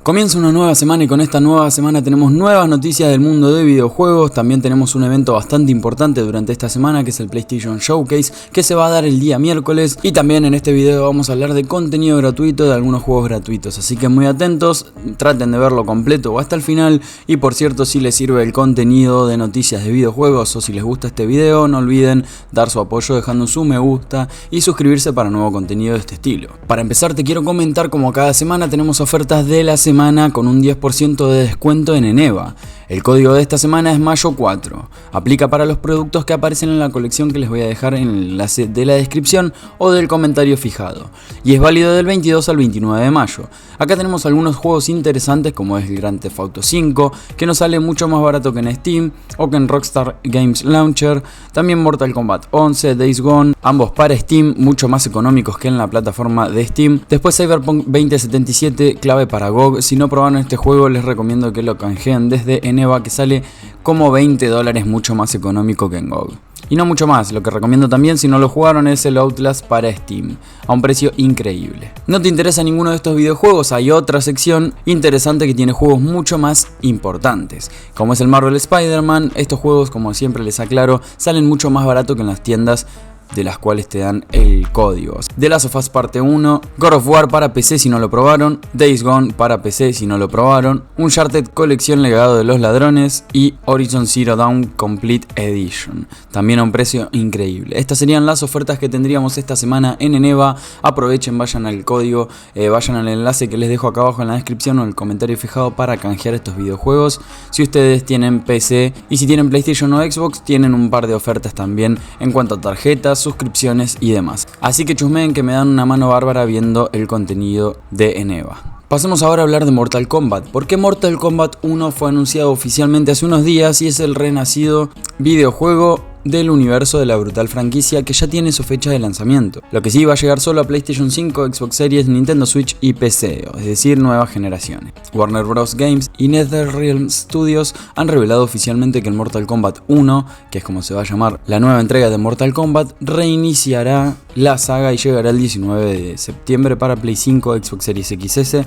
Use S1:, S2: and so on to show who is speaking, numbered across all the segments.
S1: Comienza una nueva semana y con esta nueva semana tenemos nuevas noticias del mundo de videojuegos. También tenemos un evento bastante importante durante esta semana que es el PlayStation Showcase, que se va a dar el día miércoles. Y también en este video vamos a hablar de contenido gratuito, de algunos juegos gratuitos, así que muy atentos, traten de verlo completo o hasta el final. Y por cierto, si les sirve el contenido de noticias de videojuegos o si les gusta este video, no olviden dar su apoyo dejando su me gusta y suscribirse para nuevo contenido de este estilo. Para empezar, te quiero comentar como cada semana tenemos ofertas de la semana con un 10% de descuento en Eneva. El código de esta semana es Mayo 4. Aplica para los productos que aparecen en la colección que les voy a dejar en el enlace de la descripción o del comentario fijado. Y es válido del 22 al 29 de mayo. Acá tenemos algunos juegos interesantes como es el Grand Theft Auto 5, que nos sale mucho más barato que en Steam o que en Rockstar Games Launcher. También Mortal Kombat 11, Days Gone, ambos para Steam, mucho más económicos que en la plataforma de Steam. Después Cyberpunk 2077, clave para GOG. Si no probaron este juego les recomiendo que lo canjeen desde Eneva, que sale como $20 mucho más económico que en GOG. Y no mucho más, lo que recomiendo también si no lo jugaron es el Outlast para Steam, a un precio increíble. ¿No te interesa ninguno de estos videojuegos? Hay otra sección interesante que tiene juegos mucho más importantes, como es el Marvel Spider-Man. Estos juegos, como siempre les aclaro, salen mucho más barato que en las tiendas de las cuales te dan el código. The Last of Us Parte 1, God of War para PC si no lo probaron, Days Gone para PC si no lo probaron, Uncharted Colección Legado de los Ladrones y Horizon Zero Dawn Complete Edition, también a un precio increíble. Estas serían las ofertas que tendríamos esta semana en Eneva. Aprovechen, vayan al código, vayan al enlace que les dejo acá abajo en la descripción o en el comentario fijado para canjear estos videojuegos. Si ustedes tienen PC y si tienen PlayStation o Xbox, tienen un par de ofertas también en cuanto a tarjetas, suscripciones y demás. Así que chusmeen que me dan una mano bárbara viendo el contenido de Eneva. Pasemos ahora a hablar de Mortal Kombat, porque Mortal Kombat 1 fue anunciado oficialmente hace unos días y es el renacido videojuego del universo de la brutal franquicia que ya tiene su fecha de lanzamiento. Lo que sí va a llegar solo a PlayStation 5, Xbox Series, Nintendo Switch y PC, es decir, nuevas generaciones. Warner Bros. Games y NetherRealm Studios han revelado oficialmente que el Mortal Kombat 1, que es como se va a llamar la nueva entrega de Mortal Kombat, reiniciará la saga y llegará el 19 de septiembre para Play 5, Xbox Series XS,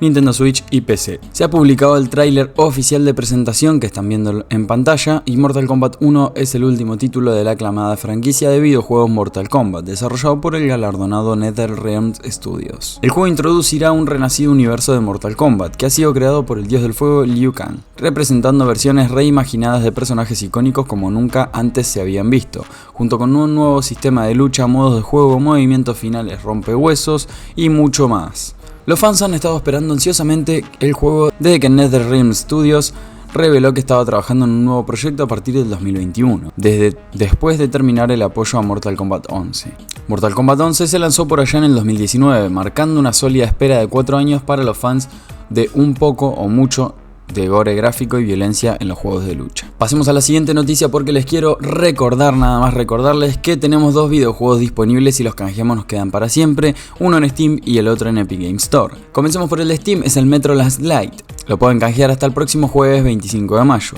S1: Nintendo Switch y PC. Se ha publicado el tráiler oficial de presentación que están viendo en pantalla y Mortal Kombat 1 es el último título de la aclamada franquicia de videojuegos Mortal Kombat, desarrollado por el galardonado NetherRealm Studios. El juego introducirá un renacido universo de Mortal Kombat que ha sido creado por el dios del fuego Liu Kang, representando versiones reimaginadas de personajes icónicos como nunca antes se habían visto, junto con un nuevo sistema de lucha, modos de juego, movimientos finales, rompehuesos y mucho más. Los fans han estado esperando ansiosamente el juego desde que NetherRealm Studios reveló que estaba trabajando en un nuevo proyecto a partir del 2021, después de terminar el apoyo a Mortal Kombat 11. Mortal Kombat 11 se lanzó por allá en el 2019, marcando una sólida espera de 4 años para los fans de un poco o mucho de gore gráfico y violencia en los juegos de lucha. Pasemos a la siguiente noticia porque les quiero recordar, nada más recordarles que tenemos dos videojuegos disponibles y los canjeamos nos quedan para siempre, uno en Steam y el otro en Epic Games Store. Comencemos por el de Steam, es el Metro Last Light. Lo pueden canjear hasta el próximo jueves 25 de mayo.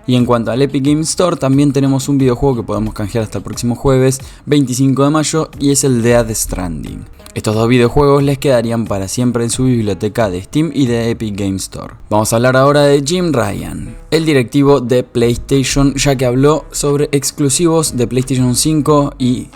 S1: Y en cuanto al Epic Games Store, también tenemos un videojuego que podemos canjear hasta el próximo jueves 25 de mayo y es el Death Stranding. Estos dos videojuegos les quedarían para siempre en su biblioteca de Steam y de Epic Games Store. Vamos a hablar ahora de Jim Ryan, el directivo de PlayStation, ya que habló sobre exclusivos de PlayStation 5 y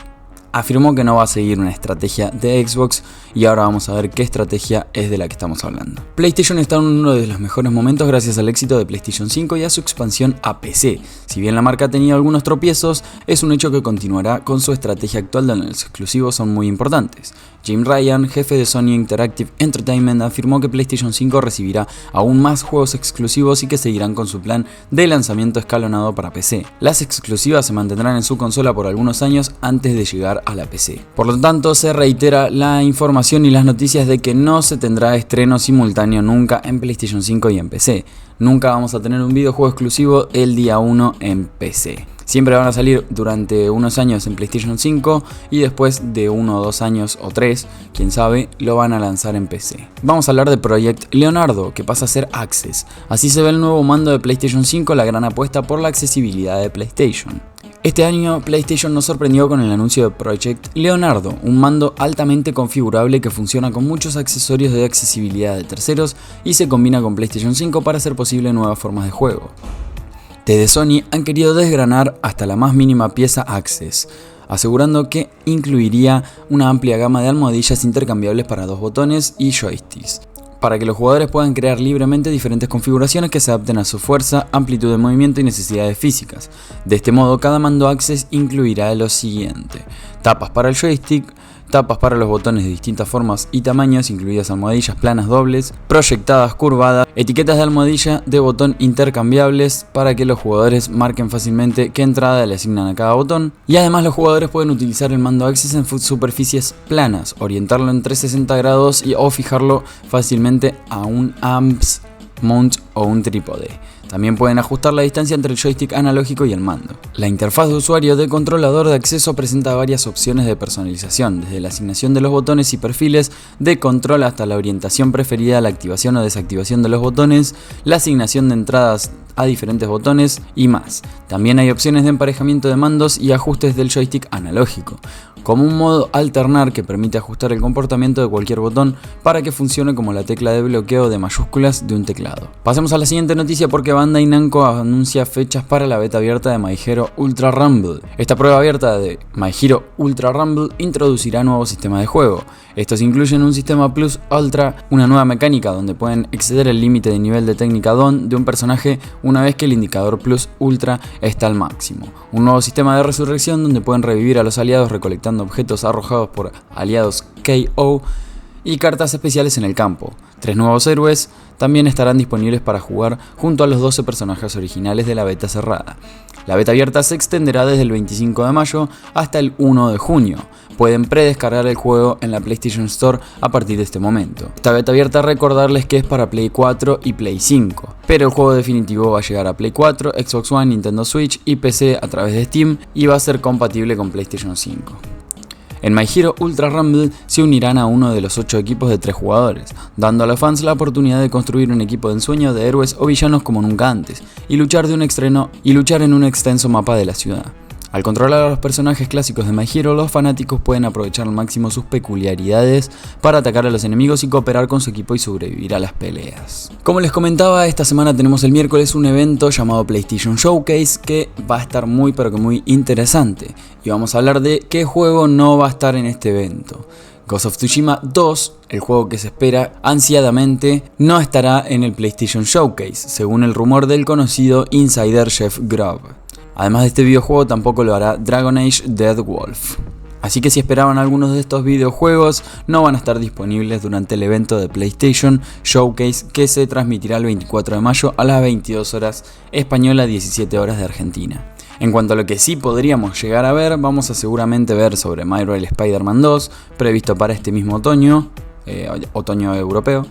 S1: afirmó que no va a seguir una estrategia de Xbox y ahora vamos a ver qué estrategia es de la que estamos hablando. PlayStation está en uno de los mejores momentos gracias al éxito de PlayStation 5 y a su expansión a PC. Si bien la marca ha tenido algunos tropiezos, es un hecho que continuará con su estrategia actual donde los exclusivos son muy importantes. Jim Ryan, jefe de Sony Interactive Entertainment, afirmó que PlayStation 5 recibirá aún más juegos exclusivos y que seguirán con su plan de lanzamiento escalonado para PC. Las exclusivas se mantendrán en su consola por algunos años antes de llegar a la PC. Por lo tanto, se reitera la información y las noticias de que no se tendrá estreno simultáneo nunca en PlayStation 5 y en PC. Nunca vamos a tener un videojuego exclusivo el día 1 en PC. Siempre van a salir durante unos años en PlayStation 5 y después de 1 o 2 años o 3, quién sabe, lo van a lanzar en PC. Vamos a hablar de Project Leonardo, que pasa a ser Access. Así se ve el nuevo mando de PlayStation 5, la gran apuesta por la accesibilidad de PlayStation. Este año PlayStation nos sorprendió con el anuncio de Project Leonardo, un mando altamente configurable que funciona con muchos accesorios de accesibilidad de terceros y se combina con PlayStation 5 para hacer posible nuevas formas de juego. Desde Sony han querido desgranar hasta la más mínima pieza Access, asegurando que incluiría una amplia gama de almohadillas intercambiables para 2 botones y joysticks, para que los jugadores puedan crear libremente diferentes configuraciones que se adapten a su fuerza, amplitud de movimiento y necesidades físicas. De este modo, cada mando Access incluirá lo siguiente: tapas para el joystick, tapas para los botones de distintas formas y tamaños, incluidas almohadillas planas dobles, proyectadas curvadas, etiquetas de almohadilla de botón intercambiables para que los jugadores marquen fácilmente qué entrada le asignan a cada botón, y además los jugadores pueden utilizar el mando Access en superficies planas, orientarlo en 360 grados o fijarlo fácilmente a un AMPS mount o un trípode. También pueden ajustar la distancia entre el joystick analógico y el mando. La interfaz de usuario de controlador de acceso presenta varias opciones de personalización, desde la asignación de los botones y perfiles de control hasta la orientación preferida, la activación o desactivación de los botones, la asignación de entradas a diferentes botones y más. También hay opciones de emparejamiento de mandos y ajustes del joystick analógico, como un modo alternar que permite ajustar el comportamiento de cualquier botón para que funcione como la tecla de bloqueo de mayúsculas de un teclado. Pasemos a la siguiente noticia porque Bandai Namco anuncia fechas para la beta abierta de My Hero Ultra Rumble. Esta prueba abierta de My Hero Ultra Rumble introducirá nuevos sistemas de juego. Estos incluyen un sistema Plus Ultra, una nueva mecánica donde pueden exceder el límite de nivel de técnica Dawn de un personaje una vez que el indicador Plus Ultra está al máximo. Un nuevo sistema de resurrección donde pueden revivir a los aliados recolectando objetos arrojados por aliados KO y cartas especiales en el campo. 3 nuevos héroes también estarán disponibles para jugar junto a los 12 personajes originales de la beta cerrada. La beta abierta se extenderá desde el 25 de mayo hasta el 1 de junio. Pueden predescargar el juego en la PlayStation Store a partir de este momento. Esta beta abierta, recordarles que es para Play 4 y Play 5, pero el juego definitivo va a llegar a Play 4, Xbox One, Nintendo Switch y PC a través de Steam y va a ser compatible con PlayStation 5. En My Hero Ultra Rumble se unirán a uno de los 8 equipos de 3 jugadores, dando a los fans la oportunidad de construir un equipo de ensueño de héroes o villanos como nunca antes, y luchar en un extenso mapa de la ciudad. Al controlar a los personajes clásicos de My Hero, los fanáticos pueden aprovechar al máximo sus peculiaridades para atacar a los enemigos y cooperar con su equipo y sobrevivir a las peleas. Como les comentaba, esta semana tenemos el miércoles un evento llamado PlayStation Showcase que va a estar muy interesante, y vamos a hablar de qué juego no va a estar en este evento. Ghost of Tsushima 2, el juego que se espera ansiadamente, no estará en el PlayStation Showcase, según el rumor del conocido insider Jeff Grubb. Además de este videojuego, tampoco lo hará Dragon Age Dead Wolf. Así que si esperaban algunos de estos videojuegos, no van a estar disponibles durante el evento de PlayStation Showcase que se transmitirá el 24 de mayo a las 22 horas española, 17 horas de Argentina. En cuanto a lo que sí podríamos llegar a ver, vamos a seguramente ver sobre Marvel Spider-Man 2, previsto para este mismo otoño europeo.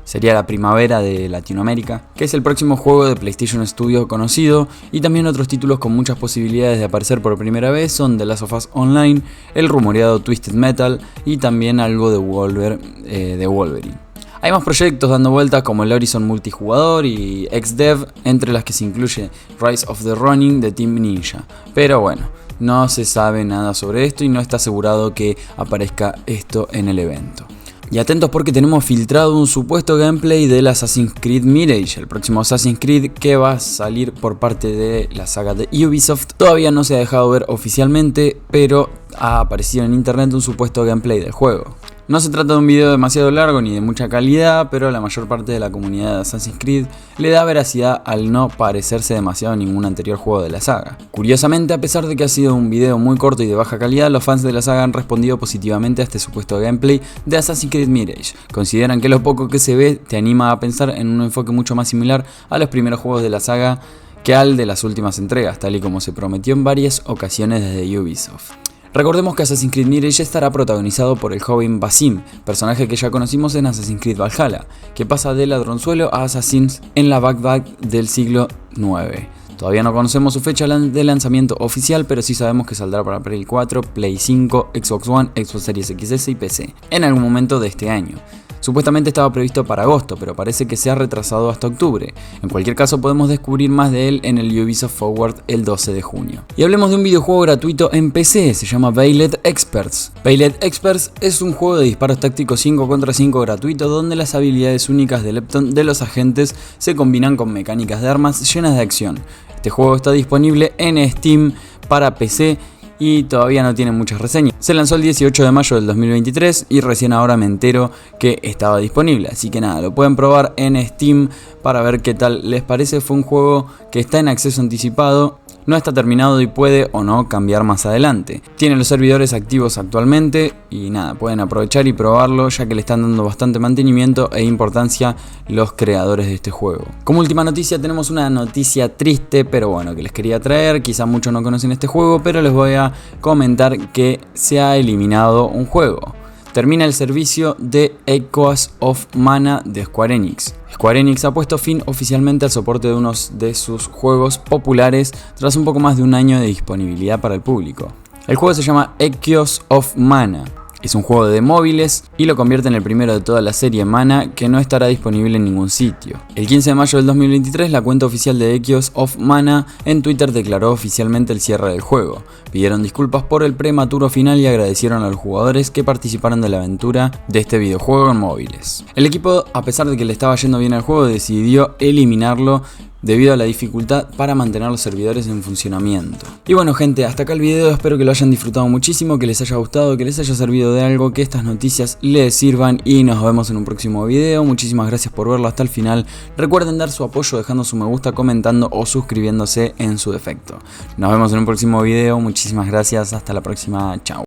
S1: Sería la primavera de Latinoamérica, que es el próximo juego de PlayStation Studios conocido, y también otros títulos con muchas posibilidades de aparecer por primera vez son The Last of Us Online, el rumoreado Twisted Metal y también algo de Wolverine. Hay más proyectos dando vueltas como el Horizon multijugador y XDev, entre las que se incluye Rise of the Ronin de Team Ninja. Pero bueno, no se sabe nada sobre esto y no está asegurado que aparezca esto en el evento. Y atentos porque tenemos filtrado un supuesto gameplay del Assassin's Creed Mirage, el próximo Assassin's Creed que va a salir por parte de la saga de Ubisoft. Todavía no se ha dejado ver oficialmente, pero ha aparecido en internet un supuesto gameplay del juego. No se trata de un video demasiado largo ni de mucha calidad, pero la mayor parte de la comunidad de Assassin's Creed le da veracidad al no parecerse demasiado a ningún anterior juego de la saga. Curiosamente, a pesar de que ha sido un video muy corto y de baja calidad, los fans de la saga han respondido positivamente a este supuesto gameplay de Assassin's Creed Mirage. Consideran que lo poco que se ve te anima a pensar en un enfoque mucho más similar a los primeros juegos de la saga que al de las últimas entregas, tal y como se prometió en varias ocasiones desde Ubisoft. Recordemos que Assassin's Creed Mirage estará protagonizado por el joven Basim, personaje que ya conocimos en Assassin's Creed Valhalla, que pasa de ladronzuelo a assassins en la Bagdad del siglo IX. Todavía no conocemos su fecha de lanzamiento oficial, pero sí sabemos que saldrá para Play 4, Play 5, Xbox One, Xbox Series XS y PC en algún momento de este año. Supuestamente estaba previsto para agosto, pero parece que se ha retrasado hasta octubre. En cualquier caso podemos descubrir más de él en el Ubisoft Forward el 12 de junio. Y hablemos de un videojuego gratuito en PC, se llama Veiled Experts. Veiled Experts es un juego de disparos tácticos 5 contra 5 gratuito donde las habilidades únicas de Lepton de los agentes se combinan con mecánicas de armas llenas de acción. Este juego está disponible en Steam para PC y todavía no tiene muchas reseñas. Se lanzó el 18 de mayo del 2023 y recién ahora me entero que estaba disponible. Así que nada, lo pueden probar en Steam para ver qué tal les parece. Fue un juego que está en acceso anticipado. No está terminado y puede o no cambiar más adelante. Tiene los servidores activos actualmente y nada, pueden aprovechar y probarlo ya que le están dando bastante mantenimiento e importancia los creadores de este juego. Como última noticia tenemos una noticia triste, pero bueno, que les quería traer. Quizá muchos no conocen este juego, pero les voy a comentar que se ha eliminado un juego. Termina el servicio de Echoes of Mana de Square Enix. Square Enix ha puesto fin oficialmente al soporte de uno de sus juegos populares tras un poco más de un año de disponibilidad para el público. El juego se llama Echoes of Mana. Es un juego de móviles y lo convierte en el primero de toda la serie Mana que no estará disponible en ningún sitio. El 15 de mayo del 2023 la cuenta oficial de Echoes of Mana en Twitter declaró oficialmente el cierre del juego. Pidieron disculpas por el prematuro final y agradecieron a los jugadores que participaron de la aventura de este videojuego en móviles. El equipo, a pesar de que le estaba yendo bien al juego, decidió eliminarlo debido a la dificultad para mantener los servidores en funcionamiento. Y bueno gente, hasta acá el video, espero que lo hayan disfrutado muchísimo, que les haya gustado, que les haya servido de algo, que estas noticias les sirvan y nos vemos en un próximo video. Muchísimas gracias por verlo hasta el final. Recuerden dar su apoyo dejando su me gusta, comentando o suscribiéndose en su defecto. Nos vemos en un próximo video, muchísimas gracias, hasta la próxima, chao.